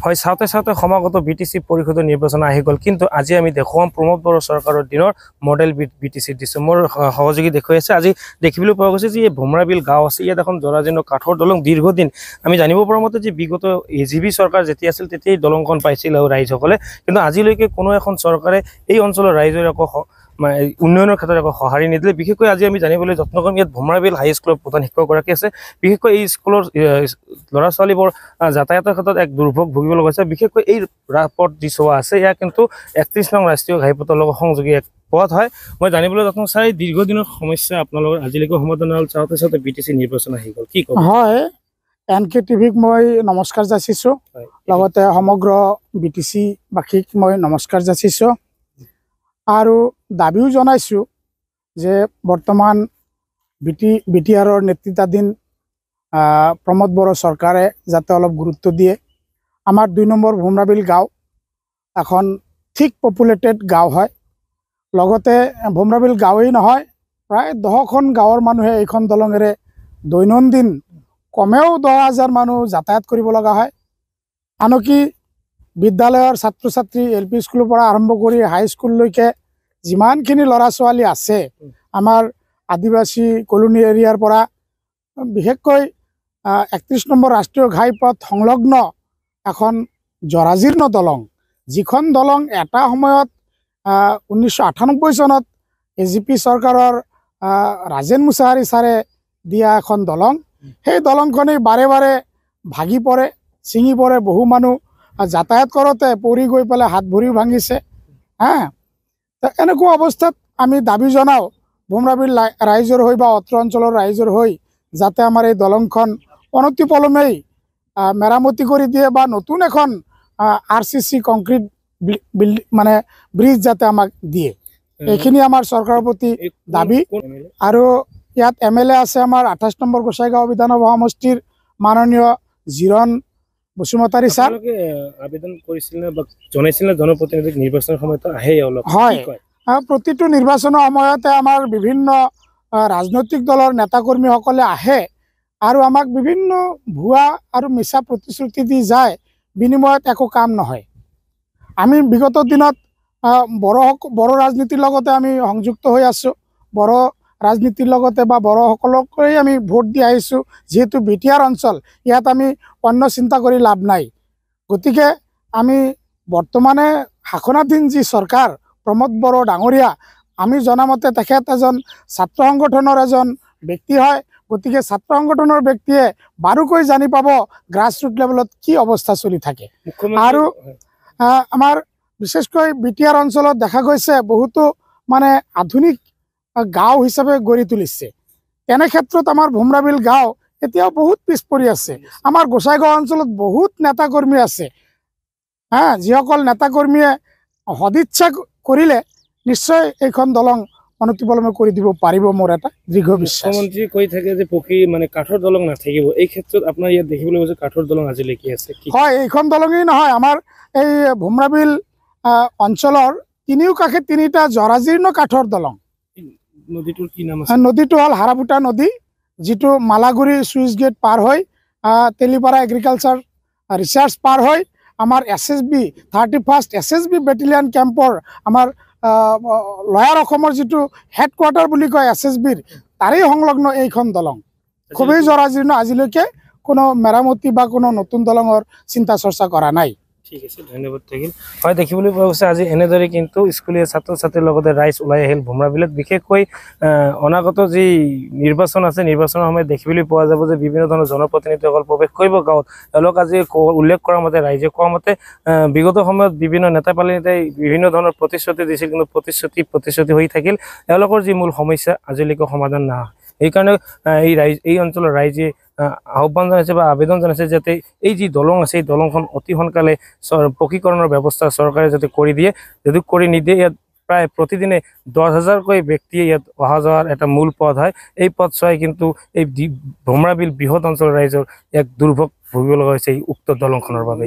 হয়, চাওঁতে চাওঁতে সমাগত বিটিচি পৰিষদৰ নিৰ্বাচন আহি গ'ল, কিন্তু আজি আমি দেখুৱাম প্ৰমোদ বড়ো চৰকাৰৰ দিনৰ মডেল বিটিচিৰ দৃশ্য। মোৰ সহযোগী দেখুৱাই আছে। আজি দেখিবলৈ পোৱা গৈছে যে এই ভোমৰাবিল গাঁও আছে, ইয়াত এখন জৰাজীৰ্ণ কাঠৰ দলং দীৰ্ঘদিন আমি জানিব পৰা মতে যে বিগত AGP চৰকাৰ যেতিয়া আছিল তেতিয়াই দলংখন পাইছিল আৰু ৰাইজসকলে, কিন্তু আজিলৈকে কোনো এখন চৰকাৰে এই অঞ্চলৰ ৰাইজৰ একো মানে উন্নয়নৰ ক্ষেত্ৰত একো সঁহাৰি নিদিলে। বিশেষকৈ আজি আমি জানিবলৈ যত্ন কৰিম, ইয়াত ভোমৰাবিল হাইস্কুলৰ প্ৰধান শিক্ষকগৰাকী আছে। বিশেষকৈ এই স্কুলৰ ল'ৰা ছোৱালীবোৰ যাতায়াতৰ ক্ষেত্ৰত এক দুৰ্ভোগ ভুগিব লগা হৈছে। বিশেষকৈ এই পথ যি চোৱা আছে, এয়া কিন্তু 31 নং ৰাষ্ট্ৰীয় ঘাইপথৰ লগত সংযোগী এক পথ হয়। মই জানিবলৈ যত্ন চাই দীৰ্ঘদিনৰ সমস্যা আপোনালোকৰ আজিলৈকে সমাধান হ'ল, চাওঁতে চাওঁতে বিটিচি নিৰ্বাচন আহি গ'ল, কি ক'ব? হয়, NK টিভিক মই নমস্কাৰ যাচিছোঁ, লগতে সমগ্ৰ বিটিচি বাসীক মই নমস্কাৰ যাচিছোঁ আৰু দাবীও জনাইছোঁ যে বৰ্তমান BTRৰ নেতৃত্বাধীন প্ৰমোদ বড়ো চৰকাৰে যাতে অলপ গুৰুত্ব দিয়ে। আমাৰ 2 নম্বৰ ভোমৰাবিল গাঁও এখন ঠিক পপুলেটেড গাঁও হয়, লগতে ভোমৰাবিল গাঁৱেই নহয়, প্ৰায় 10খন গাঁৱৰ মানুহে এইখন দলঙেৰে দৈনন্দিন কমেও 10,000 মানুহ যাতায়াত কৰিব লগা হয়। আনকি বিদ্যালয়ৰ ছাত্ৰ ছাত্ৰী LP স্কুলৰ পৰা আৰম্ভ কৰি হাইস্কুললৈকে যিমানখিনি ল'ৰা ছোৱালী আছে আমাৰ আদিবাসী কলোনী এৰিয়াৰ পৰা, বিশেষকৈ 31 নম্বৰ ৰাষ্ট্ৰীয় ঘাইপথ সংলগ্ন এখন জৰাজীৰ্ণ দলং, যিখন দলং এটা সময়ত 1998 চনত AGP চৰকাৰৰ ৰাজেন মুছাহাৰী ছাৰে দিয়া এখন দলং। সেই দলংখনেই বাৰে বাৰে ভাগি পৰে, ছিঙি পৰে, বহু মানুহ যাতায়াত কৰোঁতে পৰি গৈ পেলাই হাত ভৰিও ভাঙিছে। এনেকুৱা অৱস্থাত আমি দাবী জনাওঁ ভোমৰাবিল ৰাইজৰ হৈ বা অত্ৰ অঞ্চলৰ ৰাইজৰ হৈ যাতে আমাৰ এই দলংখন অনতিপলমেই মেৰামতি কৰি দিয়ে বা নতুন এখন RCC কংক্ৰিট মানে ব্ৰিজ যাতে আমাক দিয়ে, এইখিনি আমাৰ চৰকাৰৰ প্ৰতি দাবী। আৰু ইয়াত MLA আছে আমাৰ 28 নম্বৰ গোসাইগাঁও বিধানসভা সমষ্টিৰ মাননীয় জিৰণ বসুমতাৰী ছাৰ। আবেদন কৰিছিল নে বা জনাইছিল নে জনপ্ৰতিনিধিক নিৰ্বাচনৰ সময়ত আহে? হয়, প্ৰতিটো নিৰ্বাচনৰ সময়তে আমাৰ বিভিন্ন ৰাজনৈতিক দলৰ নেতাকৰ্মীসকলে আহে আৰু আমাক বিভিন্ন ভুৱা আৰু মিছা প্ৰতিশ্ৰুতি দি যায়, বিনিময়ত একো কাম নহয়। আমি বিগত দিনত বড়ো ৰাজনীতিৰ লগতে আমি সংযুক্ত হৈ আছোঁ, বড়ো ৰাজনীতিৰ লগতে বা বড়োসকলকেই আমি ভোট দি আহিছোঁ। যিহেতু BTR অঞ্চল, ইয়াত আমি অন্য চিন্তা কৰি লাভ নাই। গতিকে আমি বৰ্তমানে শাসনাধীন যি চৰকাৰ প্ৰমোদ বড়ো ডাঙৰীয়া, আমি জনামতে তেখেত এজন ছাত্ৰ সংগঠনৰ এজন ব্যক্তি হয়। গতিকে ছাত্ৰ সংগঠনৰ ব্যক্তিয়ে বাৰুকৈ জানি পাব গ্ৰাছৰুট লেভেলত কি অৱস্থা চলি থাকে। আৰু আমাৰ বিশেষকৈ BTR অঞ্চলত দেখা গৈছে বহুতো মানে আধুনিক গাঁও হিচাপে গঢ়ি তুলিছে। তেনে ক্ষেত্ৰত আমাৰ ভোমৰাবিল গাঁও এতিয়াও বহুত পিছ পৰি আছে। আমাৰ গোসাইগাঁও অঞ্চলত বহুত নেতাকৰ্মী আছে, যিসকল নেতাকৰ্মীয়ে সদিচ্ছা কৰিলে নিশ্চয় এইখন দলং অনতিপলমে কৰি দিব পাৰিব, মোৰ এটা দৃঢ় বিশ্বাস। মুখ্যমন্ত্ৰী কৈ থাকে যে পকী মানে কাঠৰ দলং নাথাকিব, এই ক্ষেত্ৰত আপোনাৰ ইয়াত দেখিবলৈ গৈছে কাঠৰ দলং আজিলৈকে আছে। হয়, এইখন দলঙেই নহয়, আমাৰ এই ভোমৰাবিল অঞ্চলৰ তিনিও কাষে 3টা জৰাজীৰ্ণ কাঠৰ দলং। নদীটোৰ কি নাম আছে? নদীটো হ'ল হাৰাপুতা নদী, যিটো মালাগুৰি চুইচ গেট পাৰ হৈ তেলিপাৰা এগ্ৰিকালচাৰ ৰিচাৰ্চ পাৰ হৈ আমাৰ SSB 31st SSB বেটেলিয়ান কেম্পৰ আমাৰ লয়াৰ অসমৰ যিটো হেডকোৱাৰ্টাৰ বুলি কয় SSBৰ, তাৰেই সংলগ্ন এইখন দলং খুবেই জৰাজীৰ্ণ। আজিলৈকে কোনো মেৰামতি বা কোনো নতুন দলঙৰ চিন্তা চৰ্চা কৰা নাই। ঠিক আছে, ধন্যবাদ থাকিল। হয়, দেখিবলৈ পোৱা গৈছে আজি এনেদৰে কিন্তু স্কুলীয়া ছাত্ৰ ছাত্ৰীৰ লগতে ৰাইজ ওলাই আহিল ভোমৰাবিলত। বিশেষকৈ অনাগত যি নিৰ্বাচন আছে, নিৰ্বাচনৰ সময়ত দেখিবলৈ পোৱা যাব যে বিভিন্ন ধৰণৰ জনপ্ৰতিনিধিসকল প্ৰৱেশ কৰিব গাঁৱত। তেওঁলোক আজি উল্লেখ কৰাৰ মতে, ৰাইজে কোৱা মতে বিগত সময়ত বিভিন্ন নেতা পালিনেতাই বিভিন্ন ধৰণৰ প্ৰতিশ্ৰুতি দিছিল, কিন্তু প্ৰতিশ্ৰুতি হৈ থাকিল। তেওঁলোকৰ যি মূল সমস্যা আজিলৈকে সমাধান নহয়। সেইকাৰণে এই অঞ্চলৰ ৰাইজে আহ্বান জনাইছে বা আবেদন জনাইছে যাতে এই যি দলং আছে এই দলংখন অতি সোনকালে পকীকৰণৰ ব্যৱস্থা চৰকাৰে যাতে কৰি দিয়ে। যদি কৰি নিদিয়ে, ইয়াত প্ৰায় প্ৰতিদিনে 10,000কৈ ব্যক্তিয়ে ইয়াত অহা যোৱাৰ এটা মূল পথ হয়। এই পথ চোৱাই কিন্তু এই ভোমৰাবিল বৃহৎ অঞ্চলৰ ৰাইজৰ এক দুৰ্ভোগ ভুগিব লগা হৈছে এই উক্ত দলংখনৰ বাবে।